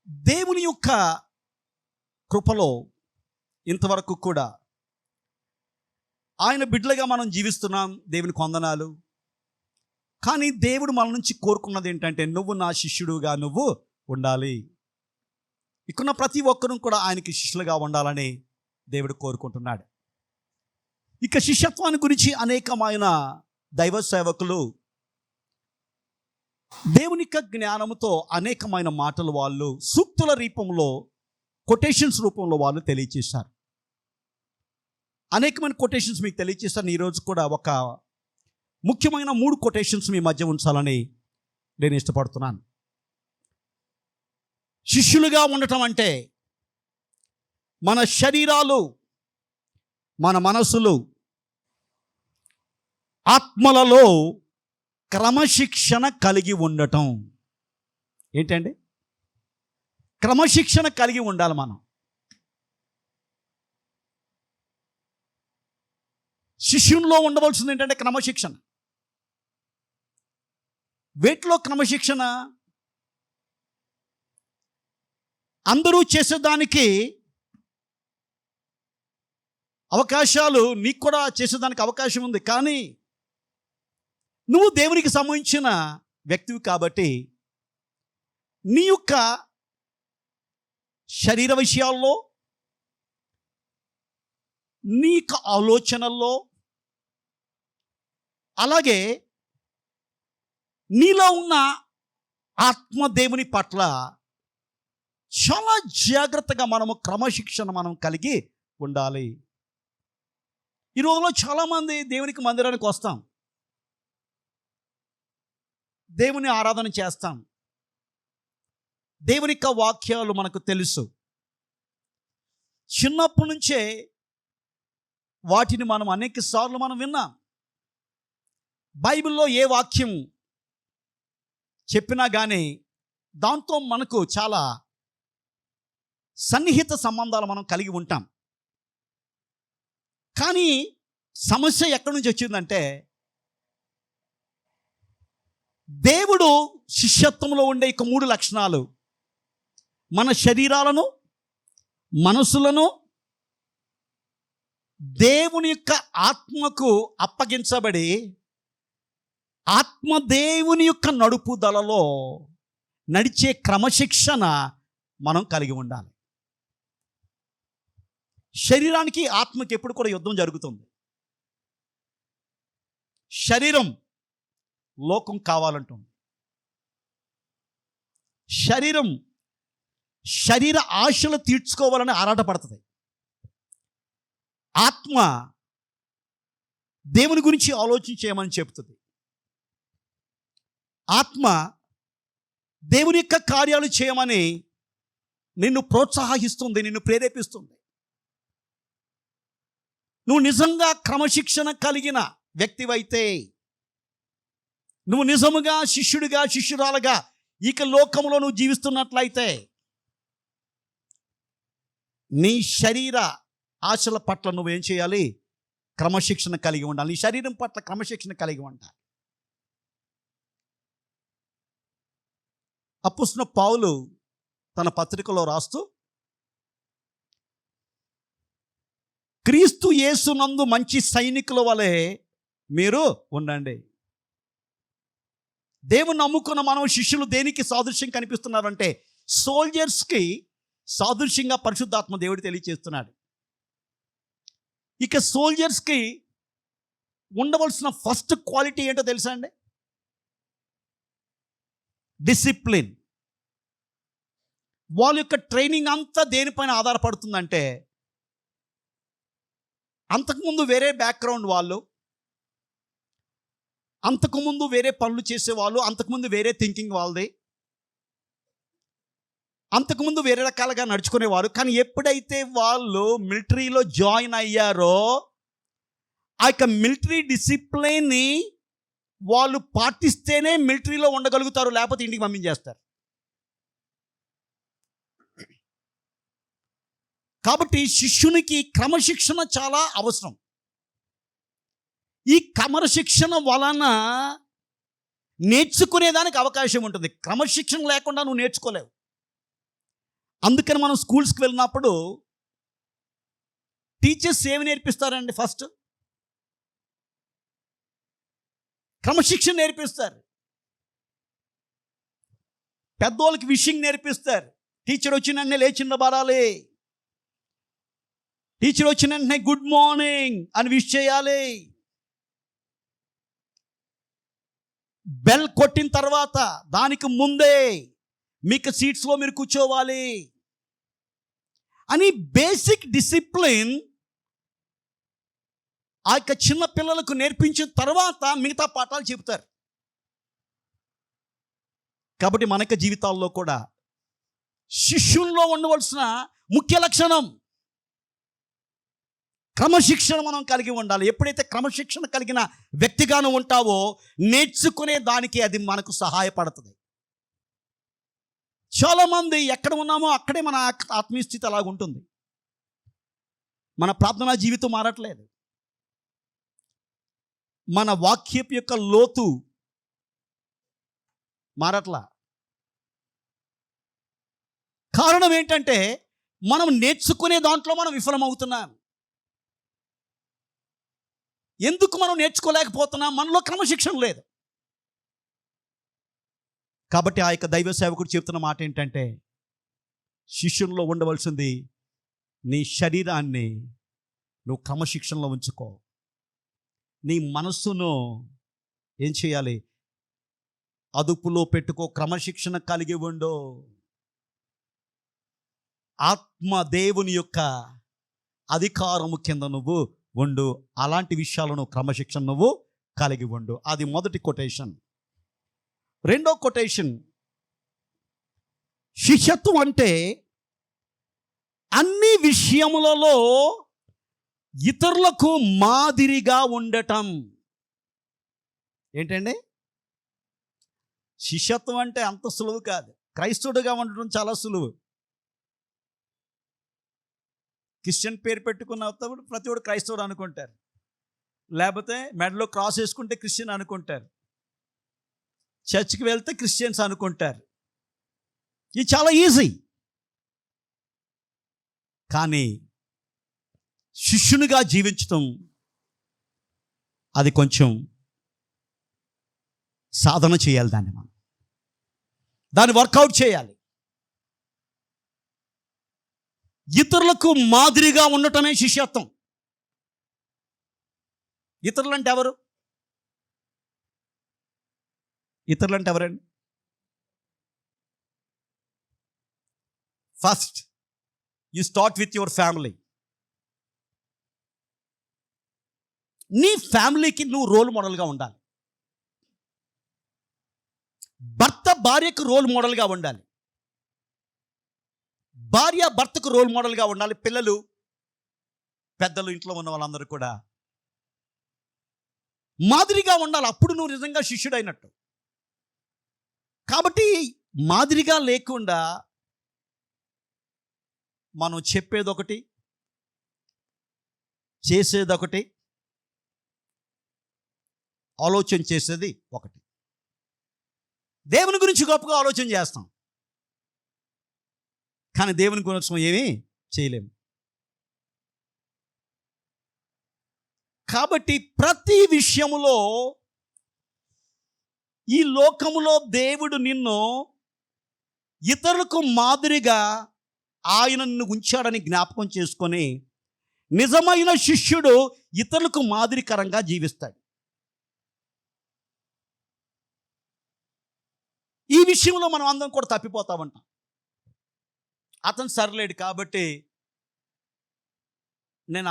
దేవుని యొక్క కృపలో ఇంతవరకు కూడా ఆయన బిడ్డలుగా మనం జీవిస్తున్నాం. దేవునికి వందనాలు. కానీ దేవుడు మన నుంచి కోరుకున్నది ఏంటంటే, నువ్వు నా శిష్యుడుగా నువ్వు ఉండాలి. ఇక్కడున్న ప్రతి ఒక్కరూ కూడా ఆయనకి శిష్యులుగా ఉండాలని దేవుడు కోరుకుంటున్నాడు. ఇక శిష్యత్వాన్ని గురించి అనేకమైన దైవ సేవకులు దేవుని యొక్క జ్ఞానంతో అనేకమైన మాటలు వాళ్ళు సూక్తుల రూపంలో, కొటేషన్స్ రూపంలో వాళ్ళు తెలియచేశారు. అనేకమైన కొటేషన్స్ మీకు తెలియచేస్తాను. ఈరోజు కూడా ఒక ముఖ్యమైన 3 కొటేషన్స్ మీ మధ్య ఉంచాలని నేను ఇష్టపడుతున్నాను. శిష్యులుగా ఉండటం అంటే మన శరీరాలు, మన మనసులు, ఆత్మలలో క్రమశిక్షణ కలిగి ఉండటం. ఏంటండి? క్రమశిక్షణ కలిగి ఉండాలి. మనం శిష్యుల్లో ఉండవలసింది ఏంటంటే క్రమశిక్షణ. వేటిలో క్రమశిక్షణ? అందరూ చేసేదానికి అవకాశాలు, నీకు కూడా చేసేదానికి అవకాశం ఉంది. కానీ నువ్వు దేవునికి సంబంధించిన వ్యక్తివి కాబట్టి నీ యొక్క శరీర విషయాల్లో, నీ యొక్క ఆలోచనల్లో, అలాగే నీలో ఉన్న ఆత్మ దేవుని పట్ల చాలా జాగ్రత్తగా మనము క్రమశిక్షణ మనం కలిగి ఉండాలి. ఈ రోజులో చాలామంది దేవునికి మందిరానికి వస్తాం, దేవుని ఆరాధన చేస్తాం, దేవుని యొక్క వాక్యాలు మనకు తెలుసు. చిన్నప్పటి నుంచే వాటిని మనం అనేక సార్లు మనం విన్నాం. బైబిల్లో ఏ వాక్యం చెప్పినా కానీ దాంతో మనకు చాలా సన్నిహిత సంబంధాలు మనం కలిగి ఉంటాం. కానీ సమస్య ఎక్కడి నుంచి వచ్చిందంటే, దేవుడు శిష్యత్వంలో ఉండే ఇక 3 లక్షణాలు మన శరీరాలను, మనసులను దేవుని యొక్క ఆత్మకు అప్పగించబడి, ఆత్మ దేవుని యొక్క నడుపుదలలో నడిచే క్రమశిక్షణ మనం కలిగి ఉండాలి. శరీరానికి ఆత్మకి ఎప్పుడు కూడా యుద్ధం జరుగుతుంది. శరీరం లోకం కావాలంటుంది. శరీర ఆశలు తీర్చుకోవాలని ఆరాటపడుతుంది. ఆత్మ దేవుని గురించి ఆలోచించేయమని చెప్తుంది. ఆత్మ దేవుని యొక్క కార్యాలు చేయమని నిన్ను ప్రోత్సాహిస్తుంది, నిన్ను ప్రేరేపిస్తుంది. నువ్వు నిజంగా క్రమశిక్షణ కలిగిన వ్యక్తివైతే, నువ్వు నిజముగా శిష్యుడిగా, శిష్యురాలుగా ఇక లోకంలో నువ్వు జీవిస్తున్నట్లయితే, నీ శరీర ఆశల పట్ల నువ్వేం చేయాలి? క్రమశిక్షణ కలిగి ఉండాలి. నీ శరీరం పట్ల క్రమశిక్షణ కలిగి ఉండాలి. అపోస్తలుడైన పౌలు తన పత్రికలో రాస్తూ, క్రీస్తు యేసునందు మంచి సైనికుల వలె మీరు ఉండండి. దేవుని నమ్ముకున్న మనం శిష్యులు దేనికి సాదృశ్యం కనిపిస్తున్నారంటే, సోల్జర్స్కి సాదృశ్యంగా పరిశుద్ధాత్మ దేవుడు తెలియచేస్తున్నాడు. ఇక సోల్జర్స్కి ఉండవలసిన ఫస్ట్ క్వాలిటీ ఏంటో తెలుసా అండి? డిసిప్లిన్. వాళ్ళ యొక్క ట్రైనింగ్ అంతా దేనిపైన ఆధారపడుతుందంటే, అంతకుముందు వేరే బ్యాక్గ్రౌండ్ వాళ్ళు, అంతకుముందు వేరే పనులు చేసేవాళ్ళు, అంతకుముందు వేరే థింకింగ్ వాళ్ళది, అంతకుముందు వేరే రకాలుగా నడుచుకునేవారు. కానీ ఎప్పుడైతే వాళ్ళు మిలిటరీలో జాయిన్ అయ్యారో, ఆ యొక్క మిలిటరీ డిసిప్లిన్ని వాళ్ళు పాటిస్తేనే మిలిటరీలో ఉండగలుగుతారు, లేకపోతే ఇంటికి పంపించేస్తారు. కాబట్టి శిష్యునికి క్రమశిక్షణ చాలా అవసరం. ఈ క్రమశిక్షణ వలన నేర్చుకునేదానికి అవకాశం ఉంటుంది. క్రమశిక్షణ లేకుండా నువ్వు నేర్చుకోలేవు. అందుకని మనం స్కూల్స్కి వెళ్ళినప్పుడు టీచర్స్ ఏమి నేర్పిస్తారండి? ఫస్ట్ క్రమశిక్షణ నేర్పిస్తారు. పెద్దోళ్ళకి విషింగ్ నేర్పిస్తారు. టీచర్ వచ్చిన వెంటనే లేచి నిలబడాలి, టీచర్ వచ్చిన వెంటనే గుడ్ మార్నింగ్ అని విష్ చేయాలి, బెల్ కొట్టిన తర్వాత దానికి ముందే మీకు సీట్స్లో మీరు కూర్చోవాలి అని బేసిక్ డిసిప్లిన్ ఆ యొక్క చిన్న పిల్లలకు నేర్పించిన తర్వాత మిగతా పాఠాలు చెబుతారు. కాబట్టి మన యొక్క జీవితాల్లో కూడా శిష్యుల్లో ఉండవలసిన ముఖ్య లక్షణం క్రమశిక్షణ మనం కలిగి ఉండాలి. ఎప్పుడైతే క్రమశిక్షణ కలిగిన వ్యక్తిగాను ఉంటావో నేర్చుకునే దానికి అది మనకు సహాయపడుతుంది. చాలామంది ఎక్కడ ఉన్నామో అక్కడే మన ఆత్మీయ స్థితి అలాగుంటుంది. మన ప్రార్థనా జీవితం మారట్లేదు, మన వాక్యపు యొక్క లోతు మారట్లా. కారణం ఏంటంటే మనం నేర్చుకునే దాంట్లో మనం విఫలమవుతున్నాం. ఎందుకు మనం నేర్చుకోలేకపోతున్నాం? మనలో క్రమశిక్షణ లేదు. కాబట్టి ఆ యొక్క దైవ సేవకుడు చెప్తున్న మాట ఏంటంటే, శిష్యుల్లో ఉండవలసింది నీ శరీరాన్ని నువ్వు క్రమశిక్షణలో ఉంచుకో, నీ మనస్సును ఏం చేయాలి? అదుపులో పెట్టుకో, క్రమశిక్షణ కలిగి ఉండు. ఆత్మ దేవుని యొక్క అధికారము కింద నువ్వు ఉండు. అలాంటి విషయాలను క్రమశిక్షణ నువ్వు కలిగి ఉండు. అది మొదటి కొటేషన్. రెండో కొటేషన్, శిష్యత్వం అంటే అన్ని విషయములలో ఇతరులకు మాదిరిగా ఉండటం. ఏంటండి? శిష్యత్వం అంటే అంత సులువు కాదు. క్రైస్తవుడిగా ఉండటం చాలా సులువు. క్రిస్టియన్ పేరు పెట్టుకున్నప్పుడు ప్రతి ఒక్కడు క్రైస్తవుడు అనుకుంటారు, లేకపోతే మెడలో క్రాస్ వేసుకుంటే క్రిస్టియన్ అనుకుంటారు, చర్చ్కి వెళ్తే క్రిస్టియన్స్ అనుకుంటారు. ఇది చాలా ఈజీ. కానీ శిష్యునిగా జీవించటం అది కొంచెం సాధన చేయాలి. దాన్ని వర్కౌట్ చేయాలి. ఇతరులకు మాదిరిగా ఉండటమే శిష్యత్వం. ఇతరులంటే ఎవరు? ఇతరులంటే ఎవరండి? First you start with your family. నీ ఫ్యామిలీకి నువ్వు రోల్ మోడల్గా ఉండాలి. భర్త భార్యకు రోల్ మోడల్గా ఉండాలి, భార్య భర్తకు రోల్ మోడల్గా ఉండాలి. పిల్లలు, పెద్దలు, ఇంట్లో ఉన్న వాళ్ళందరూ కూడా మాదిరిగా ఉండాలి. అప్పుడు నువ్వు నిజంగా శిష్యుడైనట్టు. కాబట్టి మాదిరిగా లేకుండా మనం చెప్పేదొకటి, చేసేదొకటి, ఆలోచన చేసేది ఒకటి. దేవుని గురించి గొప్పగా ఆలోచన చేస్తాం, కానీ దేవుని గురించి ఏమీ చేయలేము. కాబట్టి ప్రతి విషయములో ఈ లోకములో దేవుడు నిన్ను ఇతరులకు మాదిరిగా ఆయన నిన్ను ఉంచాడని జ్ఞాపకం చేసుకొని నిజమైన శిష్యుడు ఇతరులకు మాదిరికరంగా జీవిస్తాడు. ఈ విషయంలో మనం అందరం కూడా తప్పిపోతామంటాం. అతను సరిలేడు కాబట్టి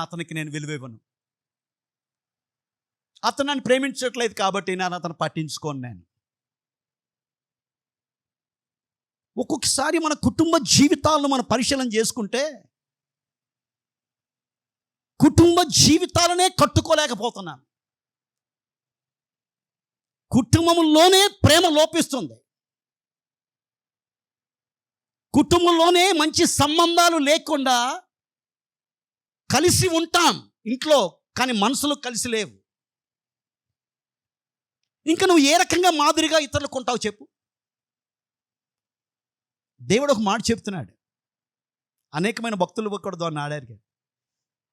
అతనికి విలువ ఇవ్వను, అతను నన్ను ప్రేమించట్లేదు కాబట్టి అతను పట్టించుకోను. ఒక్కొక్కసారి మన కుటుంబ జీవితాలను మనం పరిశీలన చేసుకుంటే కుటుంబ జీవితాలనే కట్టుకోలేకపోతున్నాం. కుటుంబంలోనే ప్రేమ లోపిస్తుంది, కుటుంబంలోనే మంచి సంబంధాలు లేకుండా కలిసి ఉంటాం ఇంట్లో, కానీ మనసులు కలిసి లేవు. ఇంకా నువ్వు ఏ రకంగా మాదిరిగా ఇతరులకు ఉంటావు చెప్పు? దేవుడు ఒక మాట చెప్తున్నాడు, అనేకమైన భక్తులు కూడా దాన్ని ఆడారు.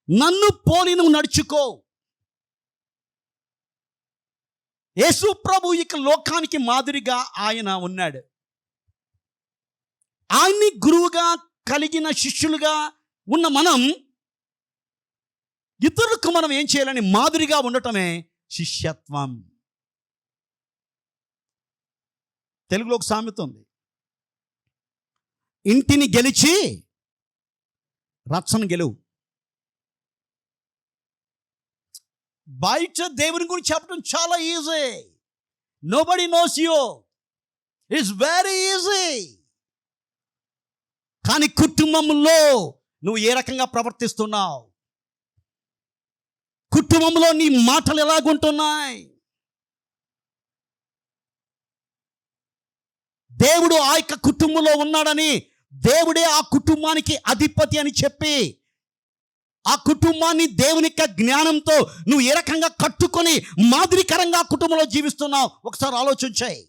నన్ను పోలి నువ్వు నడుచుకో. యేసు ప్రభు ఇక లోకానికి మాదిరిగా ఆయన ఉన్నాడు. ఆయన్ని గురువుగా కలిగిన శిష్యులుగా ఉన్న మనం ఇతరులకు మనం ఏం చేయాలని మాదిరిగా ఉండటమే శిష్యత్వం. తెలుగులో ఒక సామెత ఉంది, ఇంటిని గెలిచి రచ్చను గెలువు. బయట దేవుని గురించి చెప్పడం చాలా easy. Nobody knows you, it's very easy. కానీ కుటుంబంలో నువ్వు ఏ రకంగా ప్రవర్తిస్తున్నావు, కుటుంబంలో నీ మాటలు ఎలాగుంటున్నాయి, దేవుడు ఆ యొక్క కుటుంబంలో ఉన్నాడని, దేవుడే ఆ కుటుంబానికి అధిపతి అని చెప్పి ఆ కుటుంబాన్ని దేవుని యొక్క జ్ఞానంతో నువ్వు ఏ రకంగా కట్టుకొని మాదిరికరంగా ఆ కుటుంబంలో జీవిస్తున్నావు ఒకసారి ఆలోచించాయి.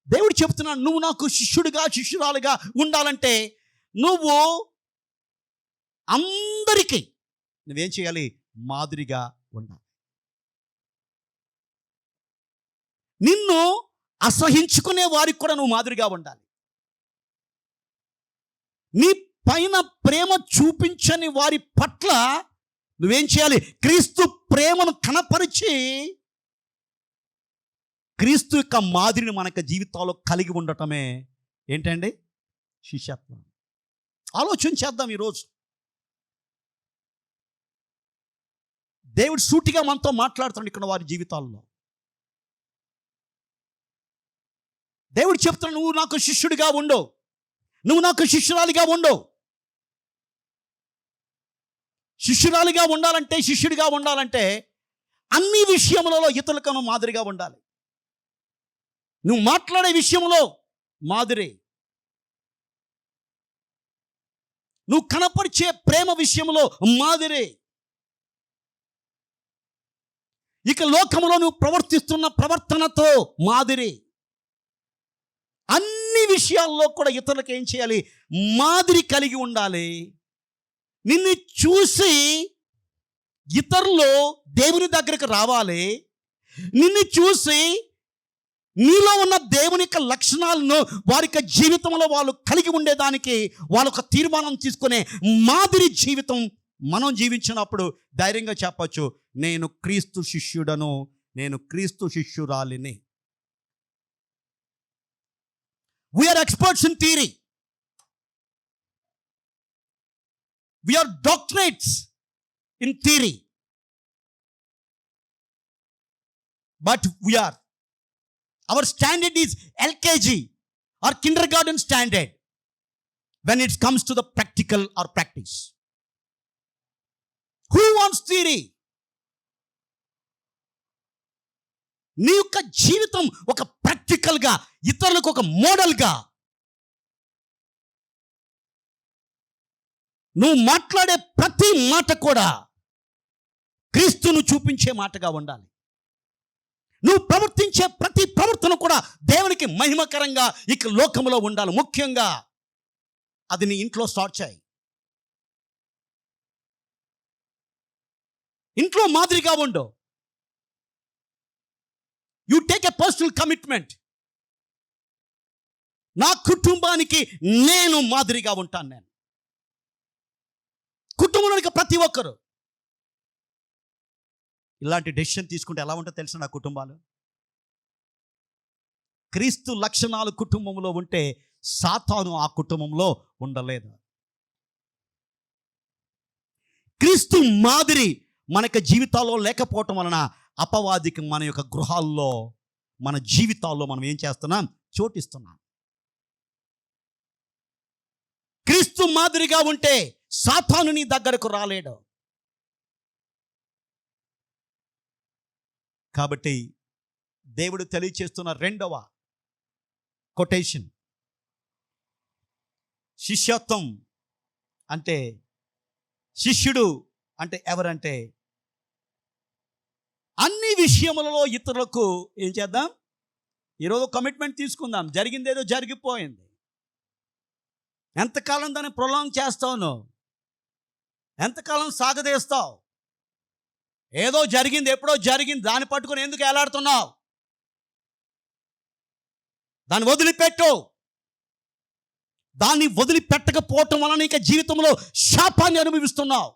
దేవుడు చెప్తున్నాడు, నువ్వు నాకు శిష్యుడిగా శిష్యురాలుగా ఉండాలంటే నువ్వు అందరికీ నువ్వేం చేయాలి, మాదిరిగా ఉండాలి. నిన్ను అసహించుకునే వారికి కూడా నువ్వు మాదిరిగా ఉండాలి. నీ పైన ప్రేమ చూపించని వారి పట్ల నువ్వేం చేయాలి, క్రీస్తు ప్రేమను కనపరిచి క్రీస్తు యొక్క మాదిరిని మన జీవితాల్లో కలిగి ఉండటమే ఏంటండి, శిష్యత్వం. ఆలోచన చేద్దాం. ఈరోజు దేవుడు సూటిగా మనతో మాట్లాడుతున్నాడు ఇక్కడ వారి జీవితాల్లో. దేవుడు చెప్తున్నాడు, నువ్వు నాకు శిష్యుడిగా ఉండు, నువ్వు నాకు శిష్యురాలిగా ఉండు. శిష్యురాలిగా ఉండాలంటే, శిష్యుడిగా ఉండాలంటే అన్ని విషయములలో ఇతరులకు నువ్వు మాదిరిగా ఉండాలి. నువ్వు మాట్లాడే విషయంలో మాదిరి, నువ్వు కనపరిచే ప్రేమ విషయంలో మాదిరి, ఇక లోకములో నువ్వు ప్రవర్తిస్తున్న ప్రవర్తనతో మాదిరి. అన్ని విషయాల్లో కూడా ఇతరులకు ఏం చేయాలి, మాదిరి కలిగి ఉండాలి. నిన్ను చూసి ఇతరులు దేవుని దగ్గరికి రావాలి. నిన్ను చూసి నీలో ఉన్న దేవుని యొక్క లక్షణాలను వారి యొక్క జీవితంలో వాళ్ళు కలిగి ఉండేదానికి వాళ్ళొక తీర్మానం తీసుకునే మాదిరి జీవితం మనం జీవించినప్పుడు ధైర్యంగా చెప్పచ్చు, నేను క్రీస్తు శిష్యుడను, నేను క్రీస్తు శిష్యురాలిని. We are experts in theory. We are doctorates in theory. But our standard is LKG or kindergarten standard when it comes to the practical or practice. Who wants theory? నీ యొక్క జీవితం ఒక ప్రాక్టికల్గా, ఇతరులకు ఒక మోడల్గా, నువ్వు మాట్లాడే ప్రతి మాట కూడా క్రీస్తును చూపించే మాటగా ఉండాలి. నువ్వు ప్రవర్తించే ప్రతి ప్రవర్తన కూడా దేవునికి మహిమకరంగా ఇక లోకములో ఉండాలి. ముఖ్యంగా అది నీ ఇంట్లో స్టార్ట్ చేయి. ఇంట్లో మాదిరిగా ఉండు. You take a personal commitment. నా కుటుంబానికి నేను మాదిరిగా ఉంటాను. నేను కుటుంబంలోనికి ప్రతి ఒక్కరు ఇలాంటి డెసిషన్ తీసుకుంటే ఎలా ఉంటుందో తెలుసు. నా కుటుంబాలు క్రీస్తు లక్షణాలు కుటుంబంలో ఉంటే సాతాను ఆ కుటుంబంలో ఉండలేదు. క్రీస్తు మాదిరి మనకి జీవితాల్లో లేకపోవటం వలన అపవాదికి మన యొక్క గృహాల్లో, మన జీవితాల్లో మనం ఏం చేస్తున్నాం, చోటిస్తున్నాం. క్రీస్తు మాదిరిగా ఉంటే సాతాను నీ దగ్గరకు రాలేడు. కాబట్టి దేవుడు తెలియచేస్తున్న రెండవ కొటేషన్, శిష్యత్వం అంటే, శిష్యుడు అంటే ఎవరంటే అన్ని విషయములలో ఇతరులకు ఏం చేద్దాం, మాదిరిగా ఉండాలి. ఈరోజు కమిట్మెంట్ తీసుకుందాం. జరిగిందేదో జరిగిపోయింది. ఎంతకాలం దాన్ని ప్రొలాంగ్ చేస్తావు నువ్వు? ఎంతకాలం సాగదీస్తావు? ఏదో జరిగింది, ఎప్పుడో జరిగింది, దాన్ని పట్టుకొని ఎందుకు ఏలాడుతున్నావు? దాన్ని వదిలిపెట్టు. దాన్ని వదిలిపెట్టకపోవటం వలన ఇక జీవితంలో శాపాన్ని అనుభవిస్తున్నావు.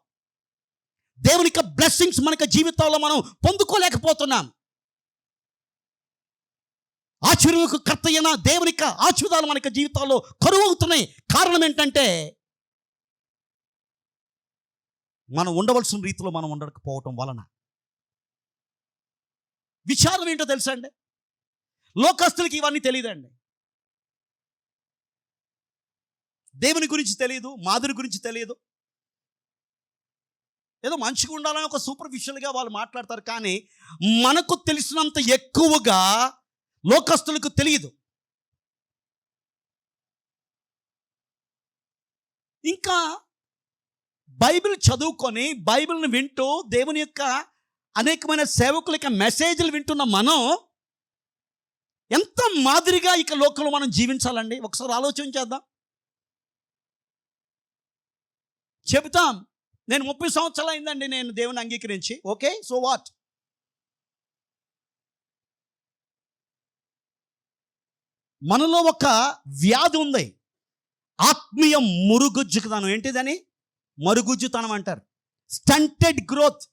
దేవుని యొక్క బ్లెస్సింగ్స్ మనకి జీవితంలో మనం పొందుకోలేకపోతున్నాం. ఆశీర్వాదకు కర్త అయిన దేవుని యొక్క ఆశీర్వాదాలు మనకి జీవితాల్లో కరువు అవుతున్నాయి. కారణం ఏంటంటే మనం ఉండవలసిన రీతిలో మనం ఉండకపోవటం వలన. విచారం ఏంటో తెలుసా అండి? లోకస్తులకి ఇవన్నీ తెలియదండి. దేవుని గురించి తెలియదు, మాదిరి గురించి తెలియదు. ఏదో మంచిగా ఉండాలని ఒక సూపర్ఫిషియల్గా వాళ్ళు మాట్లాడతారు. కానీ మనకు తెలిసినంత ఎక్కువగా లోకస్తులకు తెలియదు. ఇంకా బైబిల్ చదువుకొని బైబిల్ని వింటూ దేవుని యొక్క అనేకమైన సేవకుల యొక్క మెసేజ్లు వింటున్న మనం ఎంత మాదిరిగా ఇక లోకంలో మనం జీవించాలండి? ఒకసారి ఆలోచన చేద్దాం. చెబుతాం, నేను 30 సంవత్సరాలు అయిందండి నేను దేవుని అంగీకరించి. Okay, so what? మనలో ఒక వ్యాధి ఉంది, ఆత్మీయ మురుగుజ్జుతనం. ఏంటిదని? మరుగుజ్జుతనం అంటారు. Stunted growth.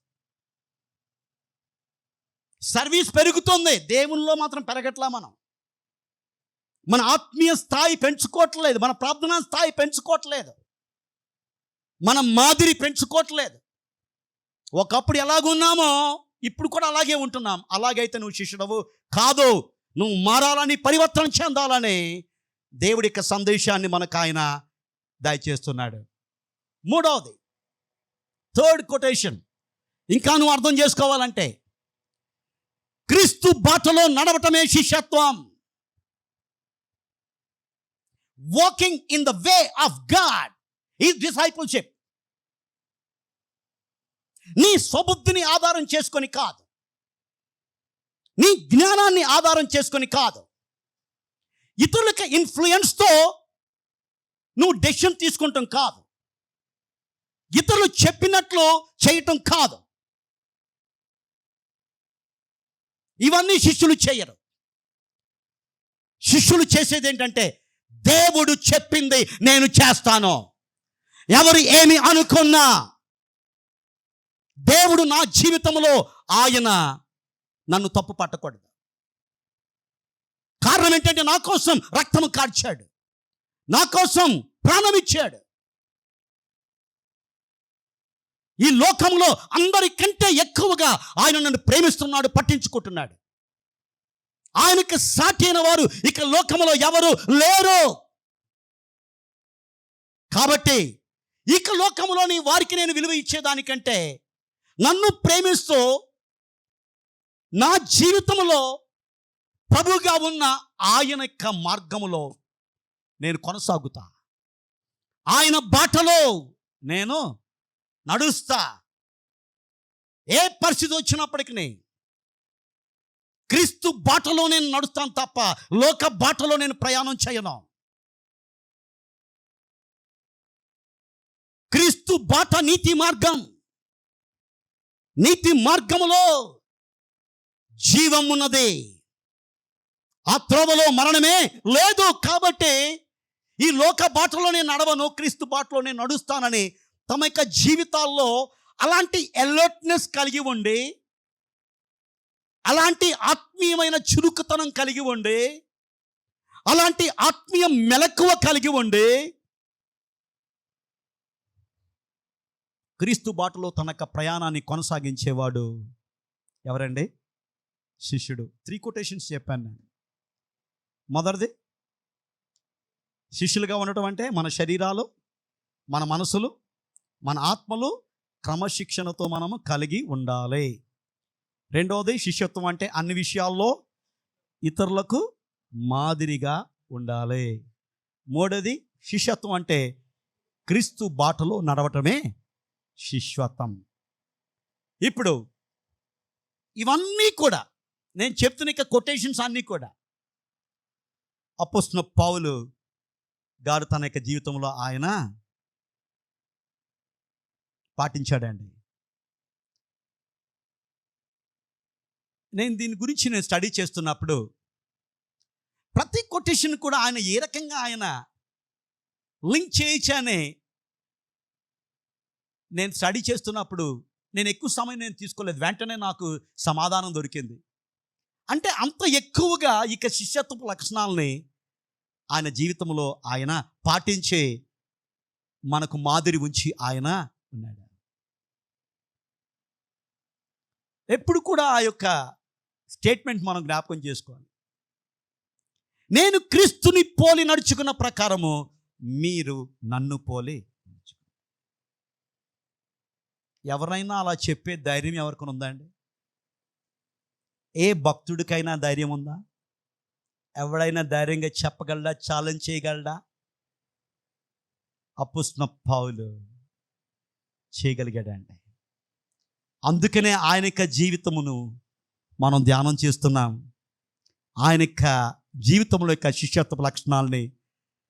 సర్వీస్ పెరుగుతుంది, దేవునిలో మాత్రం పెరగట్లా. మన ఆత్మీయ స్థాయి పెంచుకోవట్లేదు, మన ప్రార్థనా స్థాయి పెంచుకోవట్లేదు, మన మాదిరి పెంచుకోవట్లేదు. ఒకప్పుడు ఎలాగున్నామో ఇప్పుడు కూడా అలాగే ఉంటున్నాం. అలాగైతే నువ్వు శిష్యుడవు కాదు. నువ్వు మారాలని, పరివర్తన చెందాలని దేవుడి యొక్క సందేశాన్ని మనకు ఆయన దయచేస్తున్నాడు. మూడవది, థర్డ్ కొటేషన్ ఇంకా నువ్వు అర్థం చేసుకోవాలంటే, క్రీస్తు బాటలో నడవటమే శిష్యత్వం. Walking in the way of God is discipleship. నీ స్వబుద్ధిని ఆధారం చేసుకొని కాదు, నీ జ్ఞానాన్ని ఆధారం చేసుకొని కాదు, ఇతరులకి ఇన్ఫ్లుయెన్స్తో నువ్వు డెసిషన్ తీసుకుంటాం కాదు, ఇతరులు చెప్పినట్లు చేయటం కాదు. ఇవన్నీ శిష్యులు చేయరు. శిష్యులు చేసేది ఏంటంటే, దేవుడు చెప్పింది నేను చేస్తాను. ఎవరు ఏమి అనుకున్నా, దేవుడు నా జీవితంలో ఆయన నన్ను తప్పు పట్టకూడదు. కారణం ఏంటంటే, నా కోసం రక్తము కార్చాడు, నా కోసం ప్రాణం ఇచ్చాడు. ఈ లోకంలో అందరికంటే ఎక్కువగా ఆయన నన్ను ప్రేమిస్తున్నాడు, పట్టించుకుంటున్నాడు. ఆయనకి సాటి అయిన వారు ఇక లోకంలో ఎవరు లేరు. కాబట్టి ఇక లోకంలోని వారికి నేను విలువ ఇచ్చేదానికంటే నన్ను ప్రేమిస్తూ నా జీవితంలో ప్రభువుగా ఉన్న ఆయన యొక్క మార్గములో నేను కొనసాగుతా, ఆయన బాటలో నేను నడుస్తా. ఏ పరిస్థితి వచ్చినప్పటికీ క్రీస్తు బాటలో నేను నడుస్తాను తప్ప లోక బాటలో నేను ప్రయాణం చేయను. క్రీస్తు బాట నీతి మార్గం. నీతి మార్గములో జీవం ఉన్నది, ఆ త్రోవలో మరణమే లేదు. కాబట్టి ఈ లోక బాటలో నేను నడవను, క్రీస్తు బాటలో నేను నడుస్తానని తమ యొక్క జీవితాల్లో అలాంటి అలర్ట్నెస్ కలిగి ఉండి, అలాంటి ఆత్మీయమైన చురుకుతనం కలిగి ఉండి, అలాంటి ఆత్మీయ మెలకువ కలిగి ఉండి క్రీస్తు బాటలో తన యొక్క ప్రయాణాన్ని కొనసాగించేవాడు ఎవరండి? శిష్యుడు. 3 కొటేషన్స్ చెప్పాను నేను. మొదటిది, శిష్యులుగా ఉండటం అంటే మన శరీరాలు, మన మనసులు, మన ఆత్మలు క్రమశిక్షణతో మనము కలిగి ఉండాలి. రెండవది, శిష్యత్వం అంటే అన్ని విషయాల్లో ఇతరులకు మాదిరిగా ఉండాలి. మూడవది, శిష్యత్వం అంటే క్రీస్తు బాటలో నడవటమే శిష్యత్వం. ఇప్పుడు ఇవన్నీ కూడా నేను చెప్తున్న కొటేషన్స్ అన్నీ కూడా అపోస్తలుడైన పౌలు గారు తన యొక్క జీవితంలో ఆయన పాటించాడండి. నేను దీని గురించి స్టడీ చేస్తున్నప్పుడు ప్రతి కొటేషన్ కూడా ఆయన ఏ రకంగా ఆయన లింక్ చేయొచ్చని నేను స్టడీ చేస్తున్నప్పుడు నేను ఎక్కువ సమయం నేను తీసుకోలేదు. వెంటనే నాకు సమాధానం దొరికింది. అంటే అంత ఎక్కువగా ఇక శిష్యత్వపు లక్షణాలని ఆయన జీవితంలో ఆయన పాటించే మనకు మాదిరి ఉంచి ఆయన ఉన్నాడు. ఎప్పుడు కూడా ఆ యొక్క స్టేట్మెంట్ మనం జ్ఞాపకం చేసుకోవాలి. నేను క్రీస్తుని పోలి నడుచుకున్న ప్రకారము మీరు నన్ను పోలి నడుచుకోండి. ఎవరైనా అలా చెప్పే ధైర్యం ఎవరికైనా ఉందా అండి? ఏ భక్తుడికైనా ధైర్యం ఉందా? ఎవడైనా ధైర్యంగా చెప్పగలడా? ఛాలెంజ్ చేయగలడా? అపోస్తలుడైన పౌలు చేయగలిగాడండి. అందుకనే ఆయన యొక్క జీవితమును మనం ధ్యానం చేస్తున్నాం. ఆయన యొక్క జీవితంలో యొక్క శిష్యత్వ లక్షణాలని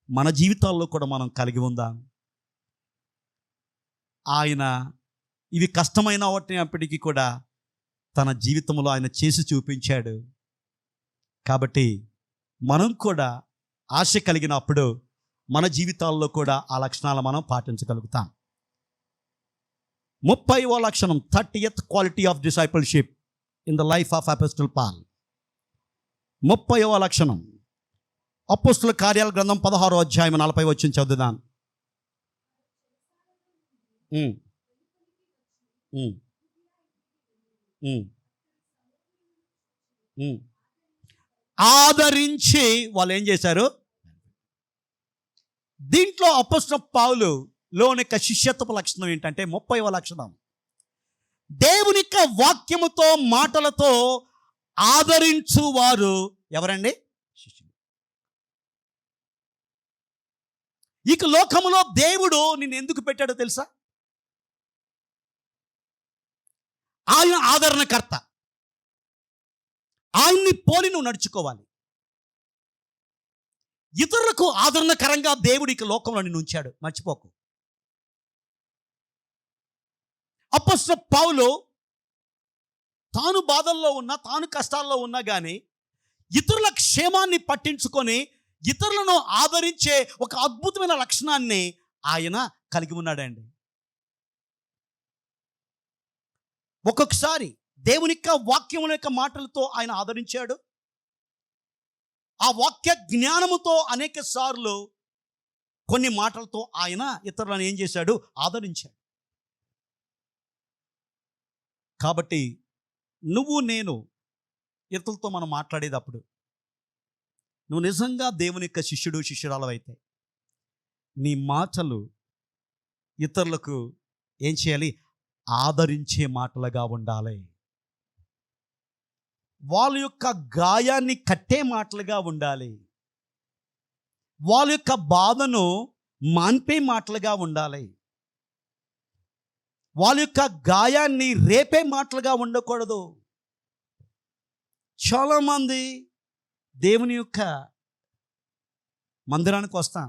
మన జీవితాల్లో కూడా మనం కలిగి ఉందాం. ఆయన ఇవి కష్టమైన వాటినప్పటికీ కూడా తన జీవితంలో ఆయన చేసి చూపించాడు. కాబట్టి మనం కూడా ఆశ కలిగినప్పుడు మన జీవితాల్లో కూడా ఆ లక్షణాలు మనం పాటించగలుగుతాం. 30వ లక్షణం, 30th quality of discipleship in the life of apostle Paul. 30వ లక్షణం అపోస్తలుల కార్యాల గ్రంథం 16వ అధ్యాయం 40 వచనం చదువుదాం. ఆదరించి వాళ్ళు ఏం చేశారు? దీంట్లో అపోస్తలుడైన పౌలులోని యొక్క శిష్యత్వపు లక్షణం ఏంటంటే 30వ లక్షణం, దేవుని యొక్క వాక్యముతో మాటలతో ఆదరించు వారు ఎవరండి? శిష్యులు. ఇక లోకములో దేవుడు నిన్ను ఎందుకు పెట్టాడో తెలుసా? ఆయన ఆదరణకర్త. ఆయన్ని పోలి నువ్వు నడుచుకోవాలి. ఇతరులకు ఆదరణకరంగా దేవుడు ఇక లోకంలో నిన్ను ఉంచాడు, మర్చిపోకు. అపోస్తలుడైన పౌలు తాను బాధల్లో ఉన్నా, తాను కష్టాల్లో ఉన్నా కానీ ఇతరుల క్షేమాన్ని పట్టించుకొని ఇతరులను ఆదరించే ఒక అద్భుతమైన లక్షణాన్ని ఆయన కలిగి ఉన్నాడండి. ఒక్కొక్కసారి దేవుని యొక్క వాక్యముల యొక్క మాటలతో ఆయన ఆదరించాడు. ఆ వాక్య జ్ఞానముతో అనేక సార్లు కొన్ని మాటలతో ఆయన ఇతరులను ఏం చేశాడు? ఆదరించాడు. కాబట్టి నువ్వు నేను ఇతరులతో మనం మాట్లాడేటప్పుడు నువ్వు నిజంగా దేవుని యొక్క శిష్యుడు శిష్యురాలవైతే నీ మాటలు ఇతరులకు ఏం చేయాలి? ఆదరించే మాటలుగా ఉండాలి. వాళ్ళ యొక్క గాయాన్ని కట్టే మాటలుగా ఉండాలి. వాళ్ళ యొక్క బాధను మాన్పే మాటలుగా ఉండాలి. వాళ్ళ యొక్క గాయాన్ని రేపే మాటలుగా ఉండకూడదు. చాలామంది దేవుని యొక్క మందిరానికి వస్తాం,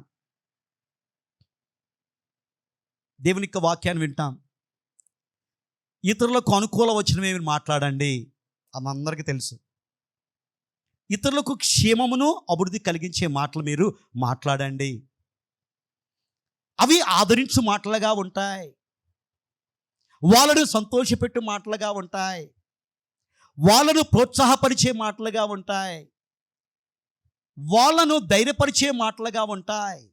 దేవుని యొక్క వాక్యాన్ని వింటాం, ఇతరులకు అనుకూల వచనమేమి మాట్లాడండి అని అందరికీ తెలుసు. ఇతరులకు క్షేమమును అభివృద్ధి కలిగించే మాటలు మీరు మాట్లాడండి. అవి ఆదరించు మాటలుగా ఉంటాయి. వాళ్ళను సంతోషపెట్టు మాటలుగా ఉంటాయి. వాళ్ళను ప్రోత్సాహపరిచే మాటలుగా ఉంటాయి. వాళ్ళను ధైర్యపరిచే మాటలుగా ఉంటాయి.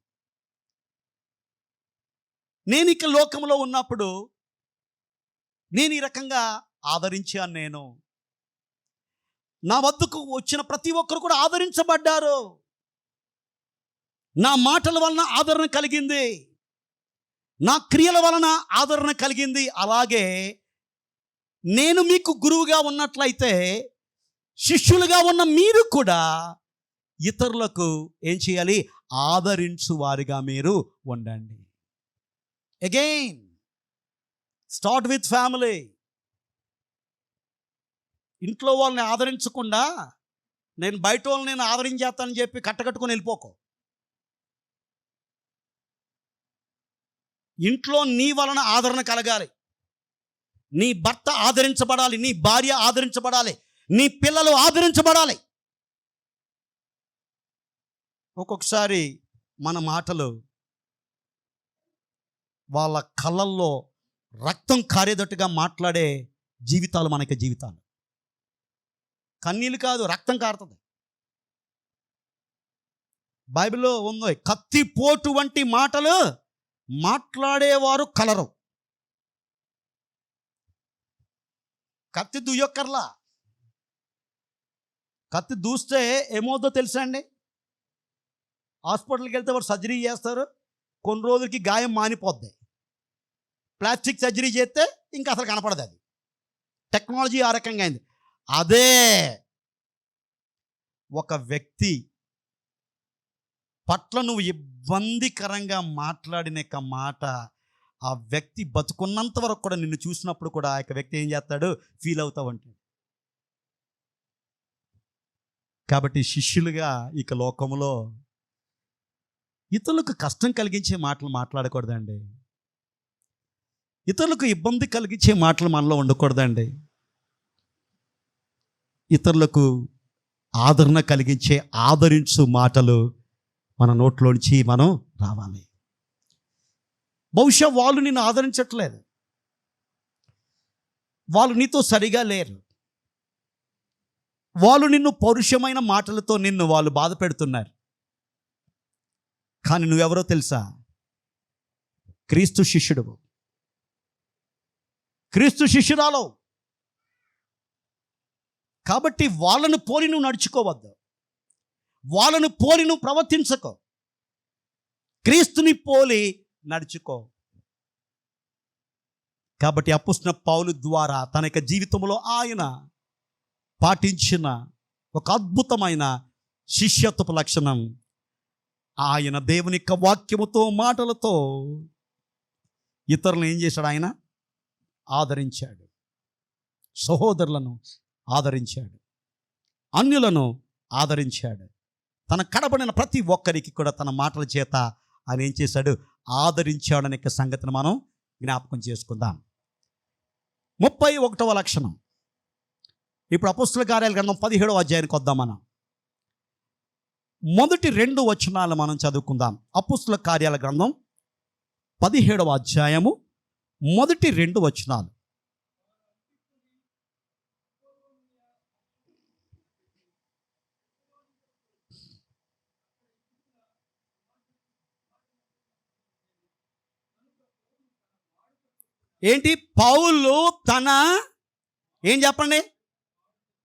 నేను ఇక లోకంలో ఉన్నప్పుడు నేను ఈ రకంగా ఆదరించాను. నేను నా వద్దకు వచ్చిన ప్రతి ఒక్కరు కూడా ఆదరించబడ్డారు. నా మాటల వలన ఆదరణ కలిగింది, నా క్రియల వలన ఆదరణ కలిగింది. అలాగే నేను మీకు గురువుగా ఉన్నట్లయితే శిష్యులుగా ఉన్న మీరు కూడా ఇతరులకు ఏం చేయాలి? ఆదరించు వారిగా మీరు ఉండండి. Again start with family. ఇంట్లో వాళ్ళని ఆదరించకుండా నేను బయట వాళ్ళని నేను ఆదరించేస్తానని చెప్పి కట్టకట్టుకొని వెళ్ళిపోకు. ఇంట్లో నీ వలన ఆదరణ కలగాలి. నీ భర్త ఆదరించబడాలి, నీ భార్య ఆదరించబడాలి, నీ పిల్లలు ఆదరించబడాలి. ఒక్కొక్కసారి మన మాటలు వాళ్ళ కళ్ళల్లో రక్తం కారేటట్టుగా మాట్లాడే జీవితాలు మనకి జీవితాలు. కన్నీళ్ళు కాదు, రక్తం కారుతుంది. బైబిల్లో ఉంది, కత్తిపోటు వంటి మాటలు మాట్లాడేవారు కలరు. కత్తి దూయొక్కర్లా. కత్తి దూస్తే ఏమవుతుందో తెలుసా అండి? హాస్పిటల్కి వెళ్తే వారు సర్జరీ చేస్తారు, కొన్ని రోజులకి గాయం మానిపోద్ది. ప్లాస్టిక్ సర్జరీ చేస్తే ఇంకా అసలు కనపడదు. అది టెక్నాలజీ ఆ రకంగా అయింది. అదే ఒక వ్యక్తి పట్ల నువ్వు ఇబ్బందికరంగా మాట్లాడిన యొక్క మాట, ఆ వ్యక్తి బతుకున్నంత వరకు కూడా నిన్ను చూసినప్పుడు కూడా ఆ యొక్క వ్యక్తి ఏం చేస్తాడు? ఫీల్ అవుతావు అంటాడు. కాబట్టి శిష్యులుగా ఇక లోకంలో ఇతరులకు కష్టం కలిగించే మాటలు మాట్లాడకూడదండి. ఇతరులకు ఇబ్బంది కలిగించే మాటలు మనలో ఉండకూడదండి. ఇతరులకు ఆదరణ కలిగించే ఆదరించు మాటలు మన నోట్లోంచి మనం రావాలి. బహుశా వాళ్ళు నిన్ను ఆదరించట్లేదు, వాళ్ళు నీతో సరిగా లేరు, వాళ్ళు నిన్ను పౌరుషమైన మాటలతో వాళ్ళు బాధ పెడుతున్నారు. కానీ నువ్వెవరో తెలుసా? క్రీస్తు శిష్యుడు, క్రీస్తు శిష్యురాలు. కాబట్టి వాళ్ళను పోలి నువ్వు నడుచుకోవద్దు, వాళ్ళను పోలి నువ్వు ప్రవర్తించకో, క్రీస్తుని పోలి నడుచుకో. కాబట్టి అపోస్తలుడైన పౌలు ద్వారా తన యొక్క జీవితంలో ఆయన పాటించిన ఒక అద్భుతమైన శిష్యత్వపు లక్షణం, ఆయన దేవుని యొక్క వాక్యముతో మాటలతో ఇతరులను ఏం చేశాడు? ఆయన ఆదరించాడు, సహోదరులను ఆదరించాడు, అన్యులను ఆదరించాడు. తన కడబడిన ప్రతి ఒక్కరికి కూడా తన మాటల చేత ఆయన ఏం చేశాడు? ఆదరించాడు అనే సంగతిని మనం జ్ఞాపకం చేసుకుందాం. 31వ లక్షణం. ఇప్పుడు అపోస్తలుల కార్యాల గ్రంథం 17వ అధ్యాయానికి వద్దాం. మనం మొదటి 2 వచనాలు మనం చదువుకుందాం. అపోస్తలుల కార్యాల గ్రంథం 17వ అధ్యాయము మొదటి 2 వచనాలు. ఏంటి? పౌలు తన ఏం చెప్పండి,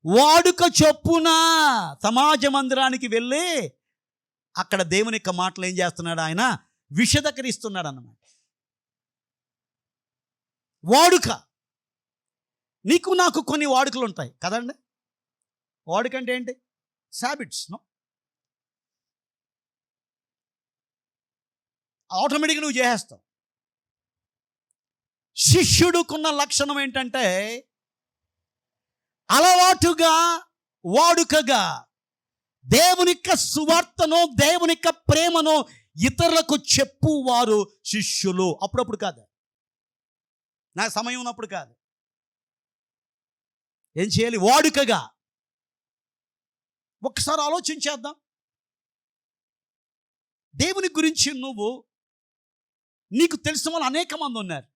వాడుక చొప్పున సమాజ మందిరానికి వెళ్ళి అక్కడ దేవుని యొక్క మాటలు ఏం చేస్తున్నాడు? ఆయన విశదీకరిస్తున్నాడు అన్నమాట. వాడుక. నీకు నాకు కొన్ని వాడుకలు ఉంటాయి కదండి. వాడుక అంటే ఏంటి? హ్యాబిట్స్. ఆటోమేటిక్గా నువ్వు చేసేస్తావు. శిష్యుడుకున్న లక్షణం ఏంటంటే అలవాటుగా, వాడుకగా దేవుని యొక్క సువార్తను, దేవుని యొక్క ప్రేమను ఇతరులకు చెప్పువారు శిష్యులు. అప్పుడప్పుడు కాదు, నా సమయం ఉన్నప్పుడు కాదు. ఏం చేయాలి? వాడుకగా. ఒక్కసారి ఆలోచించేద్దాం. దేవుని గురించి నీకు తెలిసిన వాళ్ళు అనేక మంది ఉన్నారు.